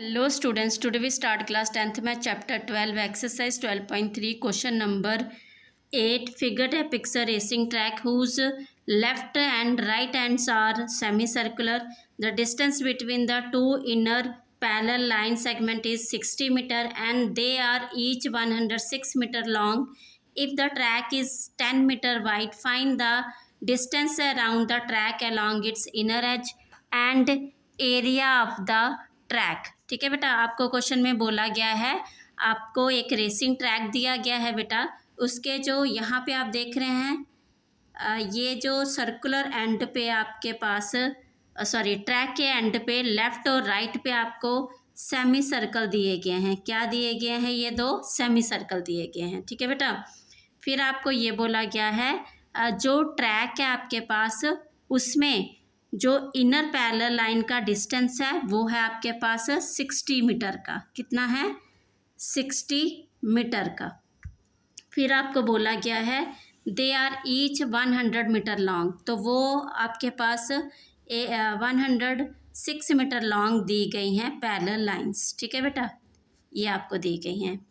Hello students, today we start class 10th math chapter 12 exercise 12.3 question number 8. Figure depicts a racing track whose left and right ends are semicircular. The distance between the two inner parallel line segment is 60 meter and they are each 106 meter long. If the track is 10 meter wide, find the distance around the track along its inner edge and area of the track. ठीक है बेटा, आपको question में बोला गया है, आपको एक रेसिंग ट्रैक दिया गया है बेटा. उसके जो यहाँ पे आप देख रहे हैं ये जो सर्कुलर एंड पे आपके पास ट्रैक के एंड पे लेफ्ट और राइट पे आपको सेमी सर्कल दिए गए हैं. क्या दिए गए हैं? ये दो सेमी सर्कल दिए गए हैं. ठीक है बेटा. फिर आपको ये बोला गया है जो ट्रैक है आपके पास उसमें जो इनर पैरेलल लाइन का डिस्टेंस है वो है आपके पास 60 मीटर का. कितना है? 60 मीटर का. फिर आपको बोला गया है they are each 100 metre long, तो वो आपके पास 106 मीटर लॉन्ग दी गई हैं पैरेलल लाइंस. ठीक है बेटा, ये आपको दी गई हैं.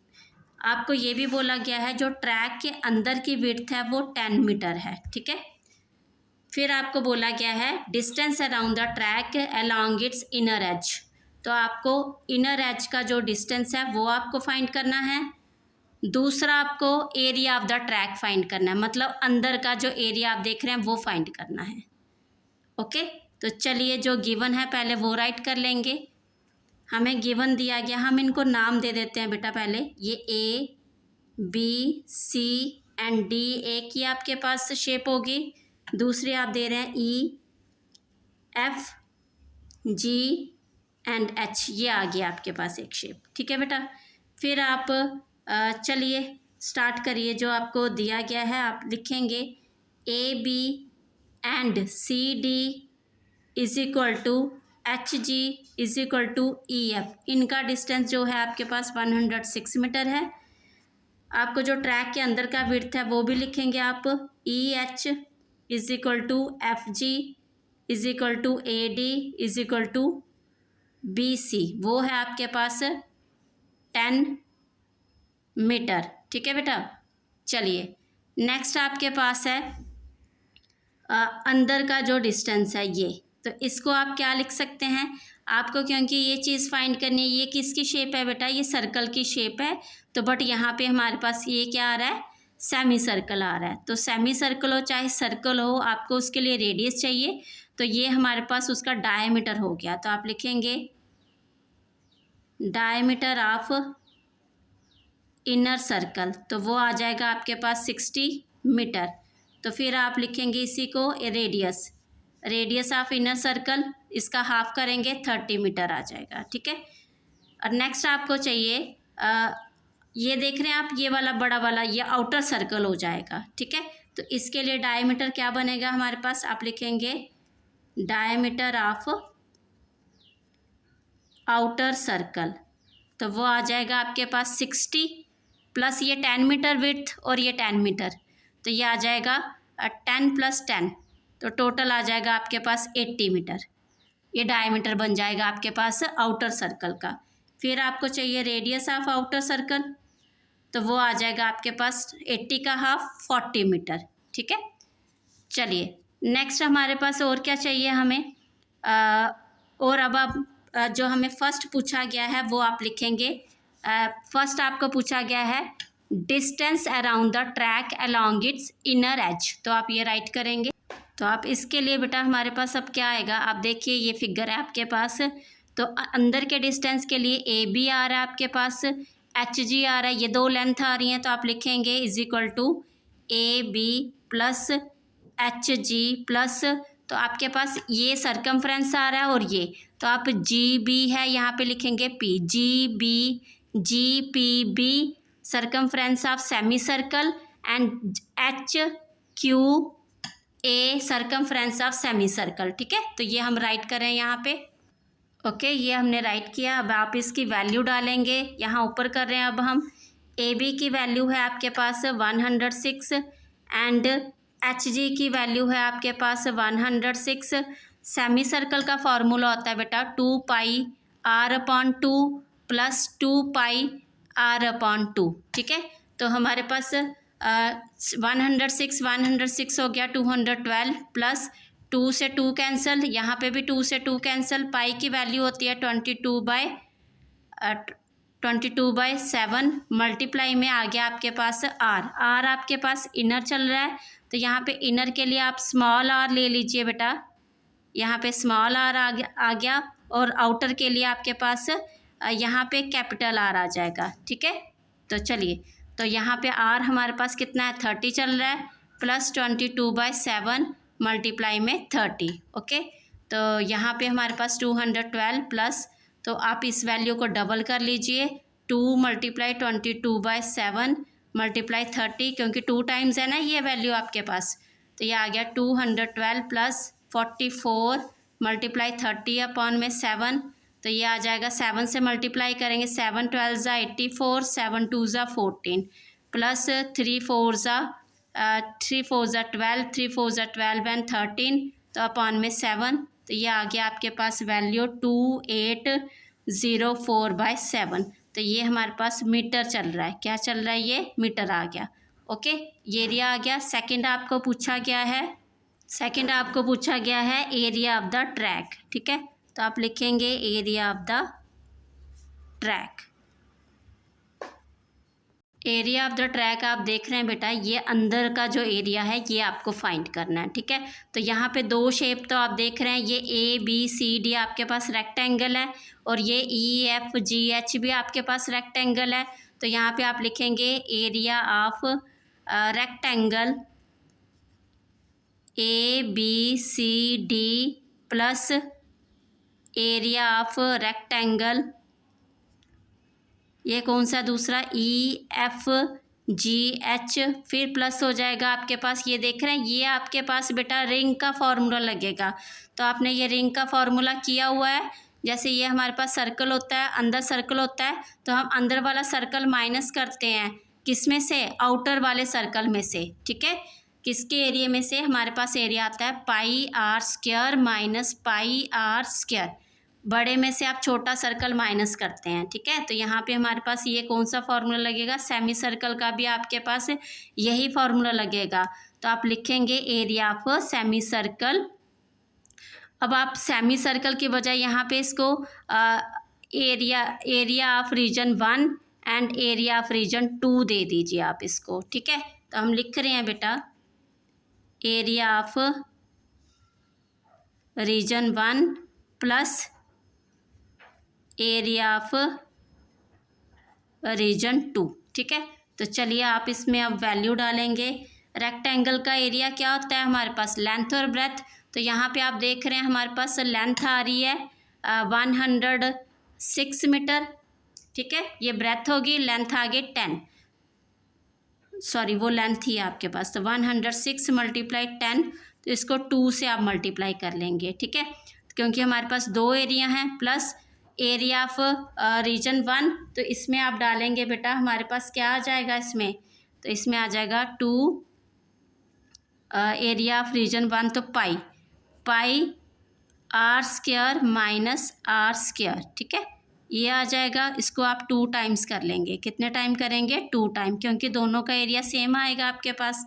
आपको ये भी बोला गया है जो ट्रैक के अंदर की विड्थ है वो 10 मीटर है. ठीक है. फिर आपको बोला गया है distance around the track along its inner as, तो आपको इनर एज का जो डिस्टेंस है वो आपको फाइंड करना है. दूसरा आपको area of the track find करना है, मतलब अंदर का जो एरिया आप देख रहे हैं वो फाइंड करना है. ओके, तो चलिए जो गिवन है पहले वो राइट कर लेंगे. हमें गिवन दिया गया, हम इनको नाम दे देते हैं बेटा. पहले ये A B C and D, एक ही आपके पास शेप होगी. दूसरे आप दे रहे हैं E F G and H, ये आ गया आपके पास एक शेप. ठीक है बेटा. फिर आप चलिए स्टार्ट करिए. जो आपको दिया गया है आप लिखेंगे A B and C D is equal to H G is equal to E F. इनका डिस्टेंस जो है आपके पास 106 मीटर है. आपको जो ट्रैक के अंदर का विड्थ है वो भी लिखेंगे आप. E H is equal to F G is equal to A D is equal to B C, वो है आपके पास 10 मीटर. ठीक है बेटा. चलिए नेक्स्ट आपके पास है अंदर का जो डिस्टेंस है ये, तो इसको आप क्या लिख सकते हैं? आपको क्योंकि ये चीज़ फाइंड करनी है, ये किसकी शेप है बेटा? ये सर्कल की शेप है. तो बट यहाँ पे हमारे पास ये क्या आ रहा है? सेमी सर्कल आ रहा है. तो सेमी सर्कल हो चाहे सर्कल हो, आपको उसके लिए रेडियस चाहिए. तो ये हमारे पास उसका डायमीटर हो गया. तो आप लिखेंगे डायमीटर ऑफ इनर सर्कल, तो वो आ जाएगा आपके पास 60 मीटर. तो फिर आप लिखेंगे इसी को रेडियस ऑफ इनर सर्कल, इसका हाफ करेंगे 30 मीटर आ जाएगा. ठीक है. और नेक्स्ट आपको चाहिए ये देख रहे हैं आप, ये वाला बड़ा वाला ये आउटर सर्कल हो जाएगा. ठीक है. तो इसके लिए डायमीटर क्या बनेगा हमारे पास? आप लिखेंगे डायमीटर ऑफ आउटर सर्कल, तो वो आ जाएगा आपके पास 60 प्लस ये 10 मीटर विड्थ और ये 10 मीटर, तो ये आ जाएगा 10 प्लस 10, तो टोटल आ जाएगा आपके पास 80 मीटर. ये डायमीटर बन जाएगा आपके पास आउटर सर्कल का. फिर आपको चाहिए रेडियस ऑफ आउटर सर्कल, तो वो आ जाएगा आपके पास 80 का हाफ 40 मीटर. ठीक है. चलिए नेक्स्ट हमारे पास और क्या चाहिए हमें और अब आप जो हमें फर्स्ट पूछा गया है वो आप लिखेंगे. फर्स्ट आपको पूछा गया है distance around the track along its inner as, तो आप ये राइट करेंगे. तो आप इसके लिए बेटा हमारे पास अब क्या आएगा? आप देखिए ये फिगर है आपके पास, तो अंदर के डिस्टेंस के लिए ए बी आ रहा है आपके पास, एच जी आ रहा है, ये दो लेंथ आ रही हैं. तो आप लिखेंगे is equal to A B plus H G plus, तो आपके पास ये सरकमफ्रेंस आ रहा है और ये, तो आप जी बी है यहाँ पे लिखेंगे P, G P B circumference of semi circle and H Q A circumference of semi circle. ठीक है. तो ये हम राइट कर रहे हैं यहाँ पे. ओके, ये हमने राइट किया. अब आप इसकी वैल्यू डालेंगे. यहाँ ऊपर कर रहे हैं अब हम. ए बी की वैल्यू है आपके पास 106 एंड एच जी की वैल्यू है आपके पास 106. सेमी सर्कल का फॉर्मूला होता है बेटा 2 पाई r/2 प्लस 2πr/2, ठीक है। तो हमारे पास 106 हो गया, 212 प्लस 2 से 2 कैंसिल, यहाँ पे भी 2 से 2 कैंसिल, पाई की वैल्यू होती है 22/7 मल्टीप्लाई में आ गया आपके पास आर आपके पास इनर चल रहा है, तो यहाँ पे इनर के लिए आप स्मॉल आर ले लीजिए बेटा, यहाँ पे स्मॉल आर आ गया और आउटर के लिए आपके पास यहाँ पे कैपिटल आर आ जाएगा, ठीक है। तो चलिए, तो यहाँ पे आर हमारे पास कितना है 30 चल रहा है, प्लस 22/7 मल्टीप्लाई में 30, ओके। तो यहाँ पे हमारे पास 212 प्लस, तो आप इस वैल्यू को डबल कर लीजिए, 2 × 22/7 मल्टीप्लाई 30, क्योंकि 2 टाइम्स है ना ये वैल्यू आपके पास, तो ये आ गया 212 प्लस 44 मल्टीप्लाई 30/7, तो ये आ जाएगा 7 से मल्टीप्लाई करेंगे, 7 12 ज़ा 84, 7 2 ज़ा 14 प्लस 3 4 ज़ा 12, 3 4 ज़ा 12 एंड 13, तो अपॉन में 7, तो ये आ गया आपके पास वैल्यू 2804/7, तो ये हमारे पास मीटर चल रहा है, क्या चल रहा है, ये मीटर आ गया, ओके। ये एरिया आ गया। सेकंड आपको पूछा गया है एरिया ऑफ द ट्रैक, ठीक है। तो आप लिखेंगे area of the track. Area of the track आप देख रहे हैं बेटा, ये अंदर का जो एरिया है ये आपको फाइंड करना है, ठीक है। तो यहाँ पे दो शेप तो आप देख रहे हैं, ये ABCD आपके पास रेक्टेंगल है और ये EFGH भी आपके पास रेक्टेंगल है। तो यहाँ पे आप लिखेंगे area of rectangle ABCD plus area of rectangle, ये कौन सा दूसरा EFGH, फिर प्लस हो जाएगा आपके पास, ये देख रहे हैं ये आपके पास बेटा रिंग का फॉर्मूला लगेगा। तो आपने ये रिंग का फॉर्मूला किया हुआ है, जैसे ये हमारे पास सर्कल होता है, अंदर सर्कल होता है, तो हम अंदर वाला सर्कल माइनस करते हैं, किस में से, आउटर वाले सर्कल में से, ठीक है। किसके एरिया में से, हमारे पास एरिया आता है πr² माइनस πr², बड़े में से आप छोटा सर्कल माइनस करते हैं, ठीक है। तो यहाँ पे हमारे पास ये कौन सा फॉर्मूला लगेगा, सेमी सर्कल का भी आपके पास यही फॉर्मूला लगेगा। तो आप लिखेंगे एरिया ऑफ सेमी सर्कल। अब आप सेमी सर्कल की बजाय यहाँ पे इसको area of region 1 and area of region 2 दे दीजिए आप इसको, ठीक है। तो हम लिख रहे हैं बेटा area of region 1 plus area of region 2, ठीक है। तो चलिए आप इसमें अब वैल्यू डालेंगे। रेक्टेंगल का एरिया क्या होता है हमारे पास, लेंथ और ब्रेथ। तो यहाँ पे आप देख रहे हैं हमारे पास लेंथ आ रही है 106 मीटर, ठीक है। ये ब्रेथ होगी, लेंथ आ गई 10, सॉरी वो लेंथ ही है आपके पास, तो 106 मल्टीप्लाई 10, तो इसको 2 से आप मल्टीप्लाई कर लेंगे, ठीक है, क्योंकि हमारे पास दो एरिया हैं, प्लस एरिया ऑफ रीजन 1, तो इसमें आप डालेंगे बेटा हमारे पास क्या आ जाएगा इसमें, तो इसमें आ जाएगा 2 एरिया ऑफ रीजन 1, तो पाई r² माइनस r², ठीक है, ये आ जाएगा। इसको आप 2 टाइम्स कर लेंगे, कितने टाइम करेंगे, 2 टाइम, क्योंकि दोनों का एरिया सेम आएगा आपके पास,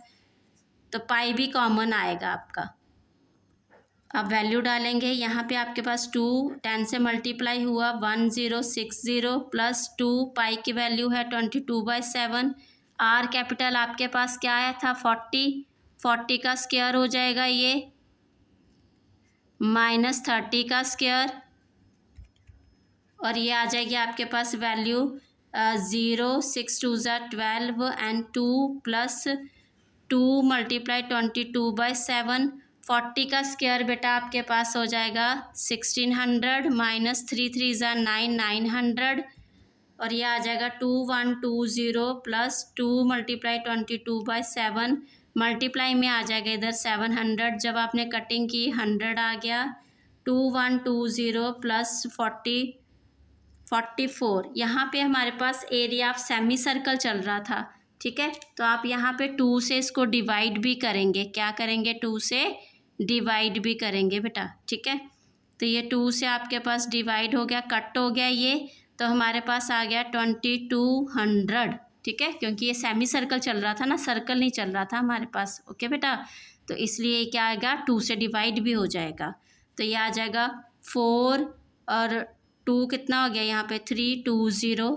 तो पाई भी कॉमन आएगा आपका। आप वैल्यू डालेंगे, यहाँ पे आपके पास 2 10 से मल्टीप्लाई हुआ 1060 प्लस 2 पाई की वैल्यू है 22/7, आर कैपिटल आपके पास क्या आया था 40 का स्क्वायर हो जाएगा ये, माइनस 30 का स्क्वायर, और ये आ जाएगी आपके पास वैल्यू 0 6 2 ज़ा 12 एंड 2 प्लस 2 मल्टीप्लाई 22/7, 40 का स्क्वायर बेटा आपके पास हो जाएगा 1600 माइनस 3 3 ज़ा 9 900, और ये आ जाएगा 2120 प्लस 2 मल्टीप्लाई 22/7, मल्टीप्लाई में आ जाएगा इधर 700, जब आपने कटिंग की 100 आ गया, 2120 प्लस 44, यहाँ पे हमारे पास एरिया ऑफ सेमी सर्कल चल रहा था, ठीक है। तो आप यहाँ पे 2 से इसको डिवाइड भी करेंगे, क्या करेंगे, 2 से डिवाइड भी करेंगे बेटा, ठीक है। तो तो ये 2 से आपके पास डिवाइड हो गया, कट हो गया ये, तो हमारे पास आ गया 2200, ठीक है, क्योंकि ये सेमी सर्कल चल रहा था ना, सर्कल नहीं चल रहा था हमारे पास। ओके बेटा, तो इसलिए क्या आएगा, 2 से डिवाइड भी हो जाएगा, तो ये आ जाएगा 4 और 2 कितना हो गया यहाँ पे 320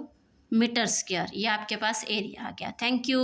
मीटर स्क्वायर। ये आपके पास एरिया आ गया। Thank you.